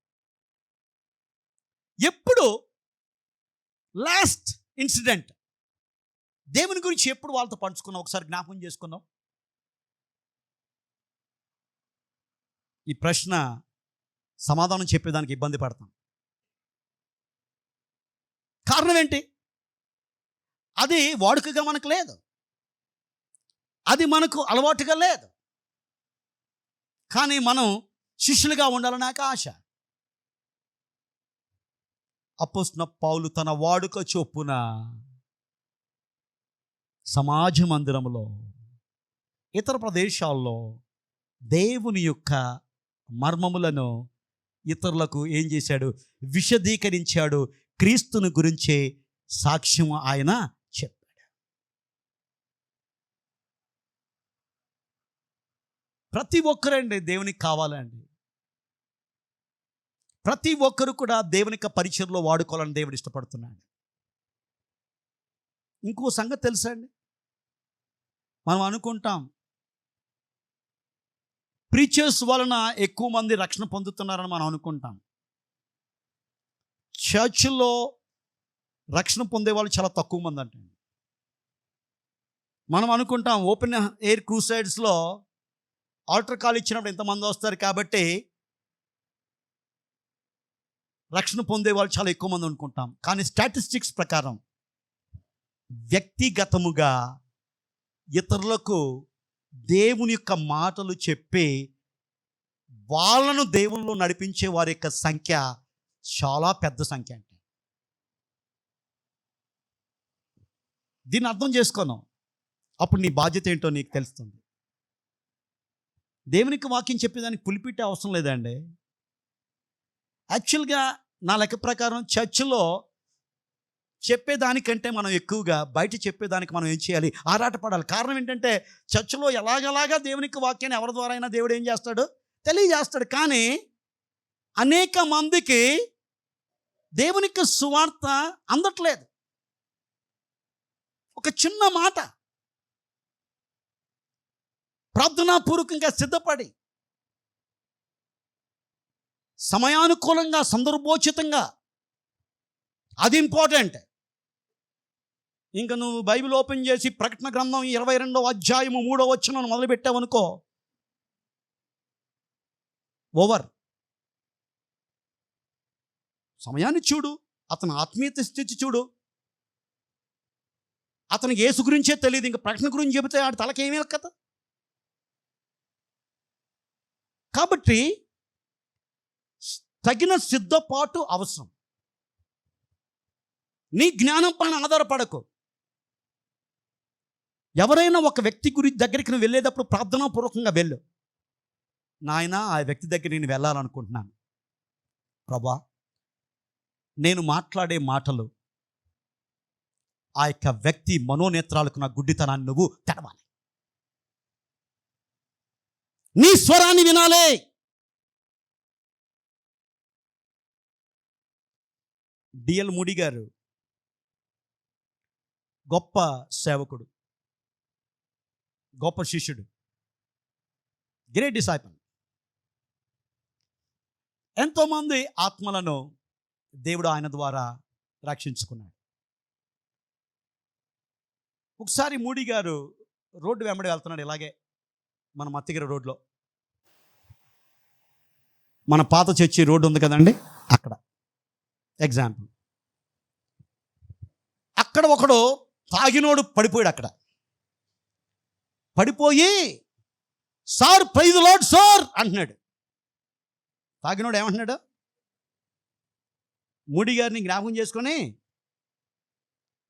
ఎప్పుడు లాస్ట్ ఇన్సిడెంట్ దేవుని గురించి ఎప్పుడు వాళ్ళతో పంచుకున్నావు? ఒకసారి జ్ఞాపకం చేసుకున్నావు? ఈ ప్రశ్న సమాధానం చెప్పేదానికి ఇబ్బంది పడతాం. కారణం ఏంటి? అది వాడుకగా మనకు లేదు, అది మనకు అలవాటుగా లేదు. కానీ మనం శిష్యులుగా ఉండాలని నాకు ఆశ. అపోస్తలుడైన పౌలు తన వాడుక చొప్పున సమాజ మందిరంలో, ఇతర ప్రదేశాల్లో దేవుని యొక్క మర్మములను ఇతరులకు ఏం చేశాడు? విశదీకరించాడు. క్రీస్తుని గురించే సాక్ష్యం ఆయన చెప్పాడు. ప్రతి ఒక్కరండి దేవునికి కావాలండి. ప్రతి ఒక్కరు కూడా దేవుని యొక్క పరిచయంలో వాడుకోవాలని దేవుడు ఇష్టపడుతున్నాడు. ఇంకో సంగతి తెలుసా అండి, మనం అనుకుంటాం ప్రీచర్స్ వలన ఎక్కువ మంది రక్షణ పొందుతున్నారని మనం అనుకుంటాం. చర్చిలో రక్షణ పొందే వాళ్ళు చాలా తక్కువ మంది అంటే. మనం అనుకుంటాం ఓపెన్ ఎయిర్ క్రూసైడ్స్లో ఆల్టర్ కాల్ ఇచ్చినప్పుడు ఎంతమంది వస్తారు కాబట్టి రక్షణ పొందే వాళ్ళు చాలా ఎక్కువ మంది అనుకుంటాం. కానీ స్టాటిస్టిక్స్ ప్రకారం వ్యక్తిగతముగా ఇతరులకు దేవుని యొక్క మాటలు చెప్పి వాళ్ళను దేవునిలో నడిపించే వారి యొక్క సంఖ్య చాలా పెద్ద సంఖ్య అంటే. దీన్ని అర్థం చేసుకున్నాం, అప్పుడు నీ బాధ్యత ఏంటో నీకు తెలుస్తుంది. దేవునికి వాక్యం చెప్పేదానికి పులిపిట్టే అవసరం లేదండి. యాక్చువల్గా నా లెక్క ప్రకారం చర్చిలో చెప్పేదానికంటే మనం ఎక్కువగా బయట చెప్పేదానికి మనం ఏం చేయాలి, ఆరాటపడాలి. కారణం ఏంటంటే చర్చిలో ఎలాగలాగా దేవునికి వాక్యాన్ని ఎవరి ద్వారా అయినా దేవుడు ఏం చేస్తాడు, తెలియజేస్తాడు. కానీ అనేక మందికి దేవునికి సువార్త అందట్లేదు. ఒక చిన్న మాట ప్రార్థనాపూర్వకంగా సిద్ధపడి సమయానుకూలంగా సందర్భోచితంగా, అది ఇంపార్టెంట్. ఇంకా నువ్వు బైబిల్ ఓపెన్ చేసి ప్రకటన గ్రంథం 22వ అధ్యాయము 3వ వచనం మొదలు పెట్టావనుకో, ఓవర్. సమయాన్ని చూడు, అతని ఆత్మీయత స్థితి చూడు. అతనికి యేసు గురించే తెలియదు, ఇంకా ప్రకటన గురించి చెబితే ఆడి తలకేమీ కదా. కాబట్టి తగిన సిద్ధపాటు అవసరం. నీ జ్ఞానం పైన ఆధారపడకు. ఎవరైనా ఒక వ్యక్తి దగ్గరికి నువ్వు వెళ్ళేటప్పుడు ప్రార్థనాపూర్వకంగా వెళ్ళు. నాయన, ఆ వ్యక్తి దగ్గర నేను వెళ్ళాలనుకుంటున్నాను ప్రభా, నేను మాట్లాడే మాటలు ఆ యొక్క వ్యక్తి మనోనేత్రాలకు నా గుడ్డితనాన్ని నువ్వు తెరవాలి. నీ స్వరాన్ని వినాలే. డిఎల్ మూడీ గారు గొప్ప సేవకుడు, గొప్ప శిష్యుడు, గ్రేట్ డిసైపుల్. ఎంతోమంది ఆత్మలను దేవుడు ఆయన ద్వారా రక్షించుకున్నాడు. ఒకసారి మూడీ గారు రోడ్డు వెంబడి వెళ్తున్నాడు. ఇలాగే మన మత్తిగిరి రోడ్లో, మన పాత చర్చి రోడ్డు ఉంది కదండి, అక్కడ ఎగ్జాంపుల్. అక్కడ ఒకడు తాగినోడు పడిపోయాడు. అక్కడ పడిపోయి sir praise the lord sir అంటున్నాడు. తాగినోడు ఏమంటున్నాడు, మూడీ గారిని జ్ఞాపకం చేసుకొని,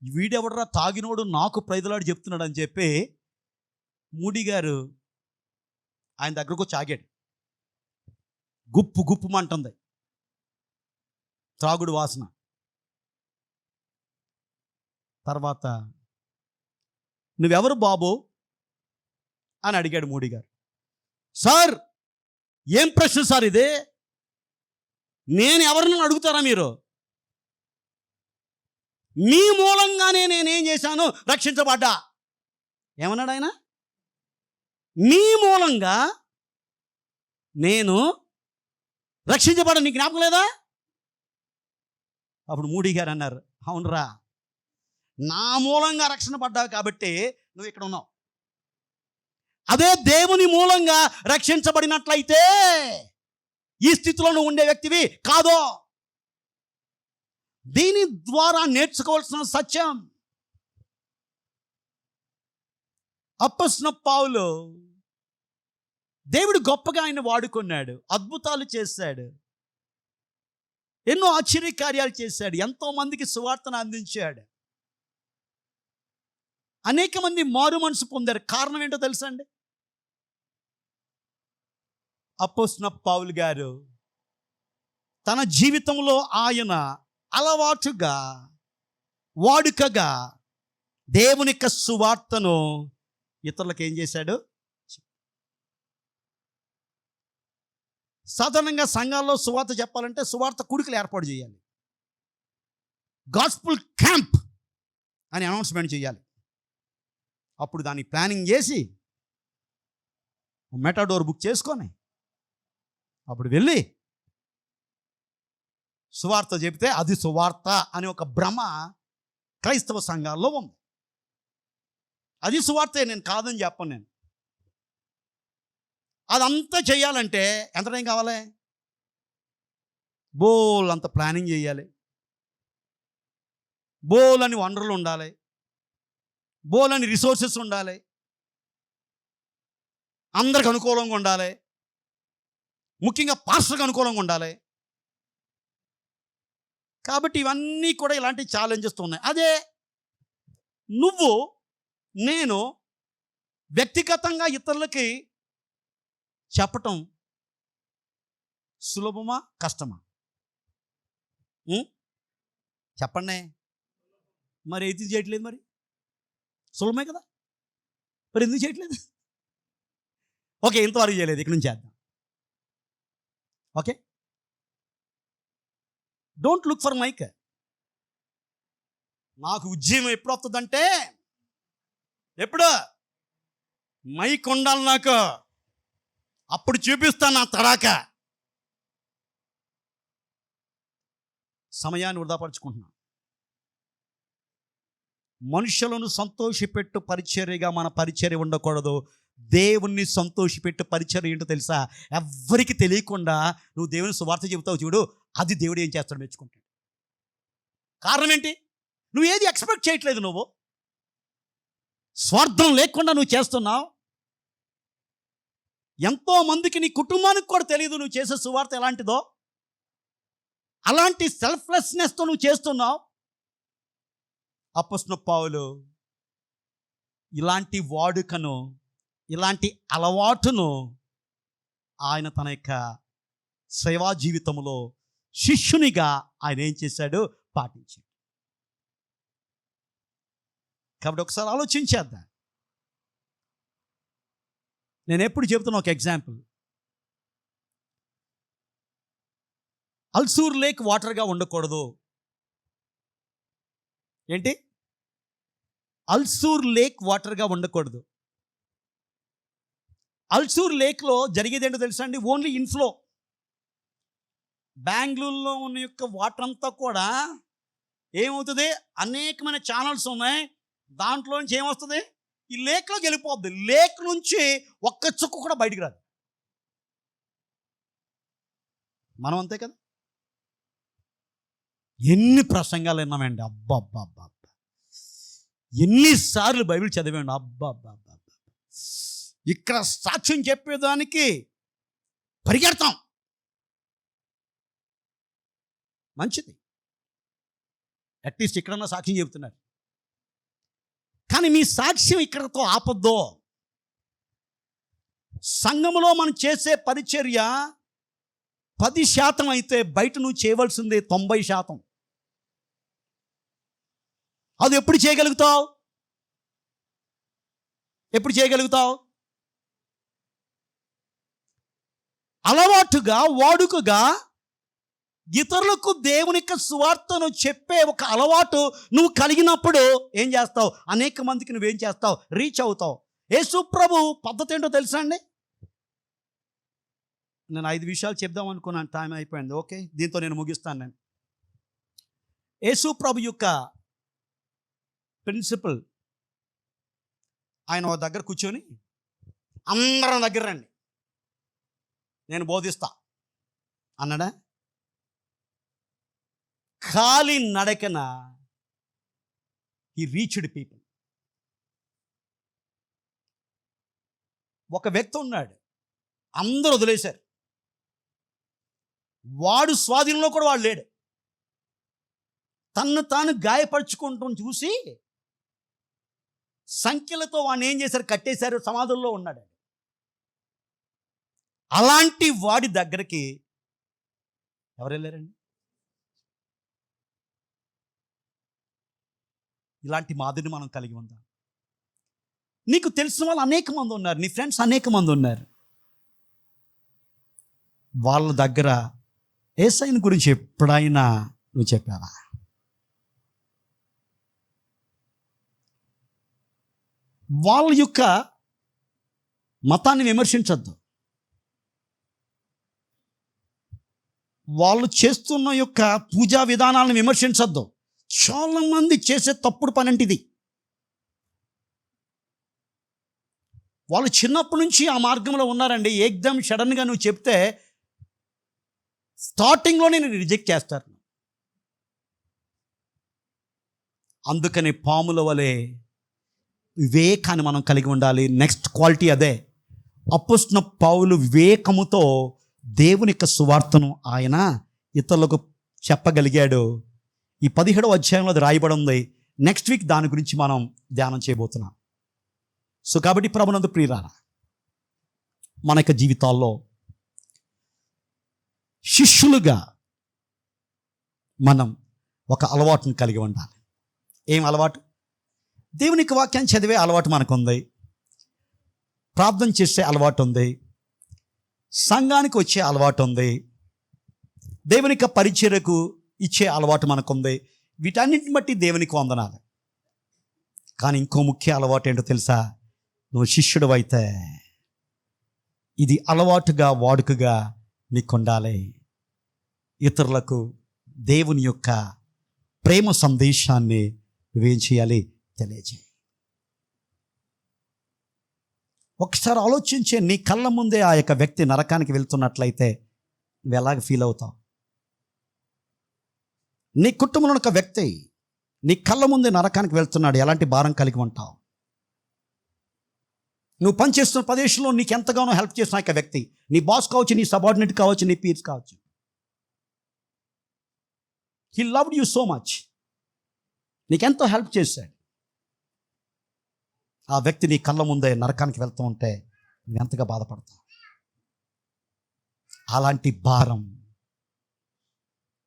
వీడెవడరా తాగినోడు నాకు ప్రైజ్ ది లార్డ్ చెప్తున్నాడు అని చెప్పి మూడీ గారు ఆయన దగ్గరకు వచ్చి ఆగాడు. గుప్పు గుప్పుమంటుంది త్రాగుడు వాసన. తర్వాత నువ్వెవరు బాబు అని అడిగాడు మూడీ గారు. సార్, ఏం ప్రశ్న సార్ ఇదే, నేను ఎవరిని అడుగుతారా మీరు? మీ మూలంగానే నేనేం చేశాను, రక్షించబడ్డా. ఏమన్నాడు ఆయన? మీ మూలంగా నేను రక్షించబడ్డా, నీకు జ్ఞాపకం లేదా? అప్పుడు మూడీ గారు అన్నారు, అవునరా, నా మూలంగా రక్షణ పడ్డావు కాబట్టి నువ్వు ఇక్కడ ఉన్నావు. అదే దేవుని మూలంగా రక్షించబడినట్లయితే ఈ స్థితిలో నువ్వు ఉండే వ్యక్తివి కాదో. దీని ద్వారా నేర్చుకోవాల్సిన సత్యం. అపొస్తలుడైన పౌలు, దేవుడు గొప్పగా ఆయన వాడుకున్నాడు, అద్భుతాలు చేశాడు, ఎన్నో ఆశ్చర్య కార్యాలు చేశాడు, ఎంతో మందికి సువార్తను అందించాడు, అనేక మంది మారు మనసు పొందారు. కారణం ఏంటో తెలుసా అండి? అపొస్తలుడైన పౌలు గారు తన జీవితంలో ఆయన అలవాటుగా, వాడుకగా దేవుని యొక్క సువార్తను ఇతరులకు ఏం చేశాడు? సాధారణంగా సంఘాల్లో సువార్త చెప్పాలంటే సువార్త కూడికలు ఏర్పాటు చేయాలి, గాస్పుల్ క్యాంప్ అని అనౌన్స్మెంట్ చేయాలి. అప్పుడు దాన్ని ప్లానింగ్ చేసి మెటాడోర్ బుక్ చేసుకొని అప్పుడు వెళ్ళి సువార్త చెబితే అది సువార్త అని ఒక భ్రమ క్రైస్తవ సంఘాల్లో ఉంది. అది సువార్తే, నేను కాదని చెప్పను. నేను అదంతా చేయాలంటే ఎంత టైం కావాలి? బోల్ అంత ప్లానింగ్ చేయాలి, బోల్ అని వనరులు ఉండాలి, బోల్ అని రిసోర్సెస్ ఉండాలి, అందరికి అనుకూలంగా ఉండాలి, ముఖ్యంగా పాస్టర్కి అనుకూలంగా ఉండాలి. కాబట్టి ఇవన్నీ కూడా ఇలాంటి ఛాలెంజెస్ ఉన్నాయి. అదే నువ్వు నేను వ్యక్తిగతంగా ఇతరులకి చెప్పటం సులభమా కష్టమా? చెప్పండి. మరి ఎందుకు చేయట్లేదు? మరి సులభమే కదా, మరి ఎందుకు చేయట్లేదు? ఓకే, ఇంతవరకు చేయలేదు, ఇక్కడ నుంచి చేద్దాం. Okay, don't look for mike. నాకు ఉద్యమం ఎప్పుడు వస్తుందంటే, ఎప్పుడు మైక్ ఉండాలి నాకు, అప్పుడు చూపిస్తాను నా తడాక. సమయాన్ని వృధాపరుచుకుంటున్నాను. మనుషులను సంతోషపెట్టు పరిచర్యగా మన పరిచర్య ఉండకూడదు. దేవుణ్ణి సంతోషపెట్టు పరిచర్య ఏంటో తెలుసా? ఎవ్వరికి తెలియకుండా నువ్వు దేవుని సువార్త చెబుతావు చూడు, అది దేవుడు ఏం చేస్తాడు మెచ్చుకుంటాడు. కారణం ఏంటి? నువ్వు ఏది ఎక్స్పెక్ట్ చేయట్లేదు, నువ్వు స్వార్థం లేకుండా నువ్వు చేస్తున్నావు. ఎంతోమందికి నీ కుటుంబానికి కూడా తెలియదు నువ్వు చేసే సువార్త ఎలాంటిదో. అలాంటి సెల్ఫ్లెస్నెస్తో నువ్వు చేస్తున్నావు. అపొస్తలుడైన పౌలు ఇలాంటి వాడుకను, ఇలాంటి అలవాటును ఆయన తన యొక్క సేవా జీవితంలో శిష్యునిగా ఆయన ఏం చేశాడు? పాటించాడు. కాబట్టి ఒకసారి ఆలోచించేద్దాం. నేను ఎప్పుడు చెబుతున్నా ఒక ఎగ్జాంపుల్. అల్సూర్ లేక్ వాటర్గా ఉండకూడదు. ఏంటి? అల్సూర్ లేక్ వాటర్గా ఉండకూడదు. అల్సూర్ లేక్లో జరిగేది ఏంటో తెలుసా అండి? Only inflow. బెంగళూరులో ఉన్న యొక్క వాటర్ అంతా కూడా ఏమవుతుంది? అనేకమైన ఛానల్స్ ఉన్నాయి, దాంట్లోంచి ఏమొస్తుంది? ఈ లేక్లోకి వెళ్ళిపోద్ది. లేక్ నుంచి ఒక్క చుక్క కూడా బయటికి రాదు. మనం అంతే కదా. ఎన్ని ప్రసంగాలు విన్నామండి, అబ్బా, ఎన్నిసార్లు బైబిల్ చదివాండి, అబ్బా. ఇక్కడ సాక్ష్యం చెప్పేదానికి పరిగెడతాం. మంచిది, అట్లీస్ట్ ఇక్కడన్నా సాక్ష్యం చెబుతున్నారు. కానీ మీ సాక్ష్యం ఇక్కడతో ఆపద్దో. సంఘములో మనం చేసే పరిచర్య 10% అయితే బయట నువ్వు చేయవలసింది 90%. అది ఎప్పుడు చేయగలుగుతావు? అలవాటుగా, వాడుకగా ఇతరులకు దేవుని యొక్క సువార్తను చెప్పే ఒక అలవాటు నువ్వు కలిగినప్పుడు ఏం చేస్తావు? అనేక మందికి నువ్వేం చేస్తావు? రీచ్ అవుతావు. యేసు ప్రభు పద్ధతి ఏంటో తెలుసా అండి? నేను 5 విషయాలు చెప్దాం అనుకున్నాను, టైం అయిపోయింది. ఓకే, దీంతో నేను ముగిస్తాను. నేను యేసు ప్రభు యొక్క ప్రిన్సిపల్, ఆయన ఒక దగ్గర కూర్చొని అందరం దగ్గర రండి నేను బోధిస్తా అన్నాడా? ఖాళీ నడకన ఈ రీచ్డ్ పీపుల్. ఒక వ్యక్తి ఉన్నాడు, అందరూ వదిలేశారు, వాడు స్వాధీనంలో కూడా వాడు లేడు. తన్ను తాను గాయపరుచుకుంటూ చూసి సంఖ్యలతో వాడిని ఏం చేశారు? కట్టేశారు, సమాధుల్లో ఉన్నాడు. అలాంటి వాడి దగ్గరికి ఎవరు వెళ్ళారండి? ఇలాంటి మాదిరిని మనం కలిగి ఉందాం. నీకు తెలిసిన వాళ్ళు అనేక మంది ఉన్నారు, నీ ఫ్రెండ్స్ అనేక మంది ఉన్నారు. వాళ్ళ దగ్గర యేసయ్యని గురించి ఎప్పుడైనా నువ్వు చెప్పావా? వాళ్ళ యొక్క మతాన్ని విమర్శించద్దు, వాళ్ళు చేస్తున్న యొక్క పూజా విధానాలను విమర్శించద్దు. చాలామంది చేసే తప్పుడు పని అంటే వాళ్ళు చిన్నప్పటి నుంచి ఆ మార్గంలో ఉన్నారండి. ఏకదమ్ సడన్గా నువ్వు చెప్తే స్టార్టింగ్లోనే నేను రిజెక్ట్ చేస్తారు. అందుకని పాముల వలె వివేకాన్ని మనం కలిగి ఉండాలి. నెక్స్ట్ క్వాలిటీ అదే. అపోస్తలుడైన పౌలు వివేకముతో దేవుని యొక్క సువార్తను ఆయన ఇతరులకు చెప్పగలిగాడు. ఈ 17వ అధ్యాయంలో అది రాయబడి ఉంది. నెక్స్ట్ వీక్ దాని గురించి మనం ధ్యానం చేయబోతున్నాం. సో కాబట్టి ప్రభునందు ప్రియులారా, మన యొక్క జీవితాల్లో శిష్యులుగా మనం ఒక అలవాటును కలిగి ఉండాలి. ఏం అలవాటు? దేవునికి వాక్యాన్ని చదివే అలవాటు మనకుంది, ప్రార్థన చేసే అలవాటు ఉంది, సంఘానికి వచ్చే అలవాటు ఉంది, దేవునికి పరిచర్యకు ఇచ్చే అలవాటు మనకుంది. వీటన్నిటిని బట్టి దేవునికి వందనాలు. కానీ ఇంకో ముఖ్య అలవాటు ఏంటో తెలుసా? నువ్వు శిష్యుడు అయితే ఇది అలవాటుగా వాడుకగా నీకు ఉండాలి. ఇతరులకు దేవుని యొక్క ప్రేమ సందేశాన్ని నువ్వేం చేయాలి? తెలియజేయి. ఒకసారి ఆలోచించే, నీ కళ్ళ ముందే ఆ యొక్క వ్యక్తి నరకానికి వెళ్తున్నట్లయితే నువ్వు ఎలాగ ఫీల్ అవుతావు? నీ కుటుంబంలో ఒక వ్యక్తి నీ కళ్ళ ముందే నరకానికి వెళ్తున్నాడు, ఎలాంటి భారం కలిగి ఉంటావు? నువ్వు పనిచేస్తున్న ప్రదేశంలో నీకు ఎంతగానో హెల్ప్ చేసిన యొక్క వ్యక్తి, నీ బాస్ కావచ్చు, నీ సబార్డినేట్ కావచ్చు, నీ పీర్స్ కావచ్చు, he loved you so much, నీకెంతో హెల్ప్ చేశాడు. ఆ వ్యక్తి నీ కళ్ళ ముందే నరకానికి వెళ్తూ ఉంటే నువ్వు ఎంతగా బాధపడతావు? అలాంటి భారం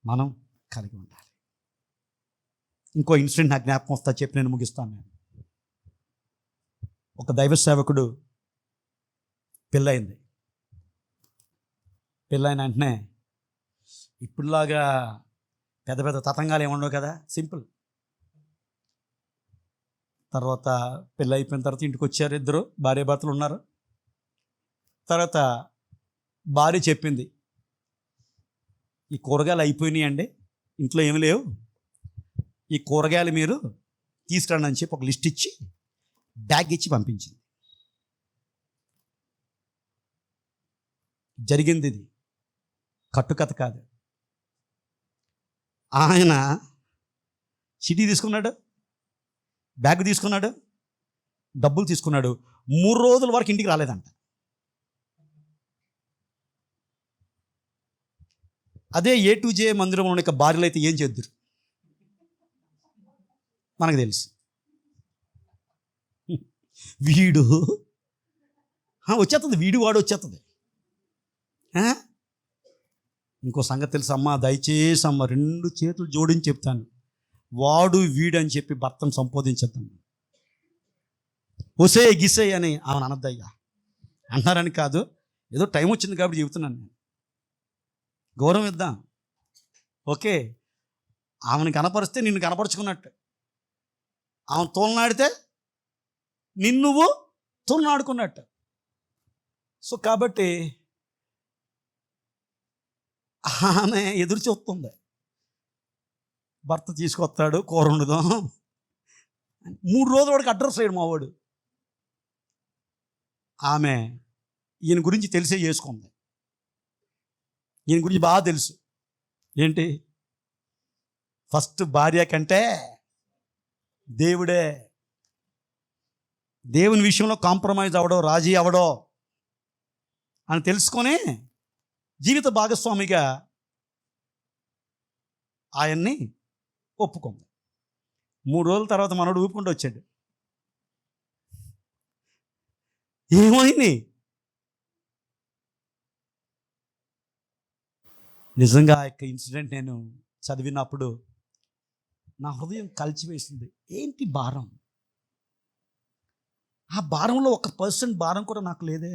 మనం కలిగి ఉండాలి. ఇంకో ఇన్సిడెంట్ నా జ్ఞాపకం వస్తా, చెప్పి నేను ముగిస్తాను. నేను ఒక దైవ సేవకుడు పెళ్ళయింది. పెళ్ళైన వెంటనే ఇప్పుడులాగా పెద్ద పెద్ద తతంగాలు ఏముండవు కదా, సింపుల్. తర్వాత పెళ్ళి అయిపోయిన తర్వాత ఇంటికి వచ్చారు, ఇద్దరు భార్యాభర్తలు ఉన్నారు. తర్వాత భార్య చెప్పింది, ఈ కూరగాయలు అయిపోయినాయి అండి, ఇంట్లో ఏమి లేవు, ఈ కూరగాయలు మీరు తీసుకురండి అని చెప్పి ఒక లిస్ట్ ఇచ్చి బ్యాగ్ ఇచ్చి పంపించింది. జరిగింది ఇది, కట్టుకథ కాదు. ఆయన సిటీ తీసుకున్నాడు, బ్యాగ్ తీసుకున్నాడు, డబ్బులు తీసుకున్నాడు. 3 రోజుల వరకు ఇంటికి రాలేదంట. అదే A2J మందిరంలో ఉన్న భార్యలు అయితే ఏం చేద్దరు మనకు తెలుసు. వీడు వచ్చేస్తుంది, వీడు వాడు వచ్చేస్తుంది. ఇంకో సంగతి తెలుసు అమ్మ, దయచేసి అమ్మ 2 చేతులు జోడించి చెప్తాను, వాడు వీడు అని చెప్పి భర్తను సంబోధించేద్దాం. ఒసే గిసే అని ఆమెను అనద్దయ్యా అంటారని కాదు, ఏదో టైం వచ్చింది కాబట్టి చెబుతున్నాను. నేను గౌరవం ఇద్దాం, ఓకే. ఆమెను కనపరిస్తే నిన్ను కనపరుచుకున్నట్టు, ఆమెను తోలనాడితే నిన్నువ్వు తోలనాడుకున్నట్టు. సో కాబట్టి ఆమె ఎదురు చూస్తుంది, భర్త తీసుకొస్తాడు, కూర వండుదాం. 3 రోజుల వాడికి అడ్రస్ అయ్యాడు మావాడు. ఆమె ఈయన గురించి తెలిసే చేసుకుంది, ఈయన గురించి బాగా తెలుసు. ఏంటి? ఫస్ట్ భార్య కంటే దేవుడే. దేవుని విషయంలో కాంప్రమైజ్ అవడో, రాజీ అవడో అని తెలుసుకొని జీవిత భాగస్వామిగా ఆయన్ని ఒప్పుకుంది. 3 రోజుల తర్వాత మనోడు ఊపుకుంటూ వచ్చాడు. ఏమైంది? నిజంగా ఆ యొక్క ఇన్సిడెంట్ నేను చదివినప్పుడు నా హృదయం కలిచివేసింది. ఏంటి భారం? ఆ భారంలో 1% భారం కూడా నాకు లేదే.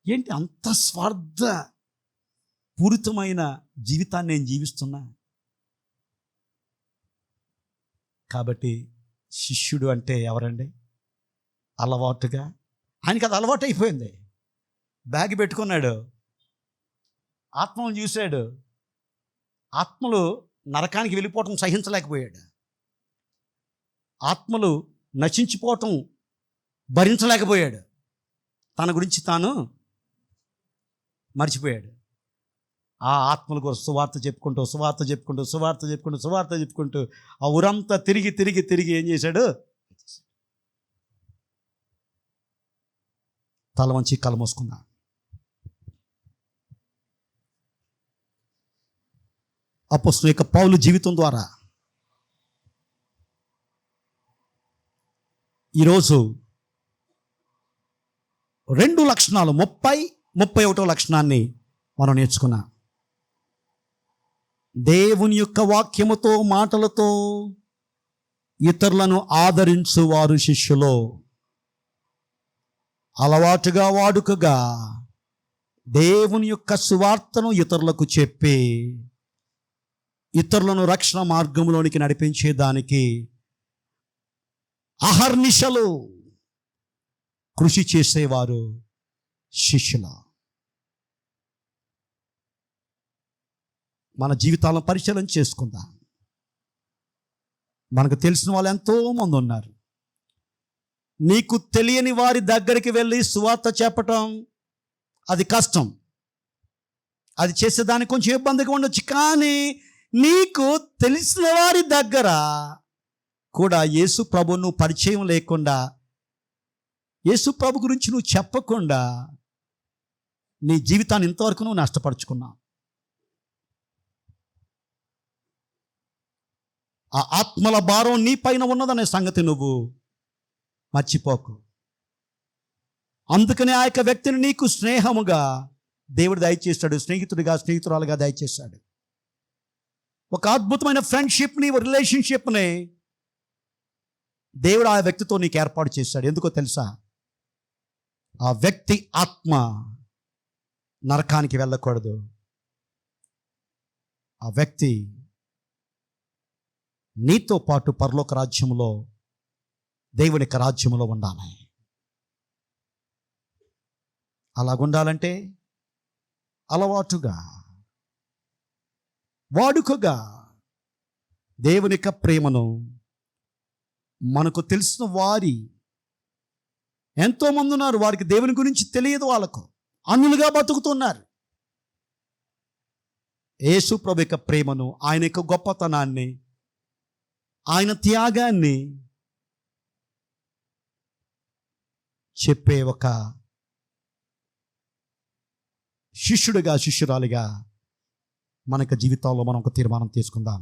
ఏంటి అంత స్వార్థ పూరితమైన జీవితాన్ని నేను జీవిస్తున్నా? కాబట్టి శిష్యుడు అంటే ఎవరండి? అలవాటుగా, ఆయనకి అది అలవాటు అయిపోయింది. బ్యాగ్ పెట్టుకున్నాడు, ఆత్మను చూశాడు, ఆత్మలు నరకానికి వెళ్ళిపోవటం సహించలేకపోయాడు, ఆత్మలు నశించిపోవటం భరించలేకపోయాడు, తన గురించి తాను మర్చిపోయాడు. ఆ ఆత్మల కోసం సువార్త చెప్పుకుంటూ ఆ ఊరంతా తిరిగి ఏం చేశాడు? తల వంచి కళ్ళు మూసుకున్నా. అపొస్తలుడైన పౌలు జీవితం ద్వారా ఈరోజు 2 లక్షణాలు, 31వ లక్షణాన్ని మనం నేర్చుకున్నాం. దేవుని యొక్క వాక్యముతో, మాటలతో ఇతరులను ఆదరించువారు శిష్యులు. అలవాటుగా, వాడుకగా దేవుని యొక్క సువార్తను ఇతరులకు చెప్పి ఇతరులను రక్షణ మార్గంలోనికి నడిపించేదానికి అహర్నిశలు కృషి చేసేవారు శిష్యులు. మన జీవితాలను పరిశీలన చేసుకుందాం. మనకు తెలిసిన వాళ్ళు ఎంతోమంది ఉన్నారు. నీకు తెలియని వారి దగ్గరికి వెళ్ళి సువార్త చెప్పటం అది కష్టం, అది చేసేదానికి కొంచెం ఇబ్బందిగా ఉండొచ్చు. కానీ నీకు తెలిసిన వారి దగ్గర కూడా యేసు ప్రభు నువ్వు పరిచయం లేకుండా, యేసు ప్రభు గురించి నువ్వు చెప్పకుండా నీ జీవితాన్ని ఇంతవరకు నువ్వు నష్టపరుచుకున్నావు. ఆ ఆత్మల భారం నీ పైన ఉన్నదనే సంగతి నువ్వు మర్చిపోకు. అందుకనే ఆ యొక్క వ్యక్తిని నీకు స్నేహముగా దేవుడు దయచేస్తాడు, స్నేహితురాలుగా దయచేస్తాడు. ఒక అద్భుతమైన ఫ్రెండ్షిప్ని, రిలేషన్షిప్ని దేవుడు ఆ వ్యక్తితో నీకు ఏర్పాటు చేశాడు. ఎందుకో తెలుసా? ఆ వ్యక్తి ఆత్మ నరకానికి వెళ్ళకూడదు. ఆ వ్యక్తి నీతో పాటు పరలోక రాజ్యంలో, దేవుని యొక్క రాజ్యంలో ఉండాలి. అలాగుండాలంటే అలవాటుగా, వాడుకగా దేవుని యొక్క ప్రేమను మనకు తెలిసిన వారి ఎంతోమంది ఉన్నారు, వారికి దేవుని గురించి తెలియదు, వాళ్ళకు అన్యులుగా బతుకుతున్నారు. యేసు ప్రభు యొక్క ప్రేమను, ఆయన యొక్క గొప్పతనాన్ని, ఆయన త్యాగాన్ని చెప్పే ఒక శిష్యుడిగా, శిష్యురాలిగా మనకు జీవితంలో మనం ఒక తీర్మానం తీసుకుందాం.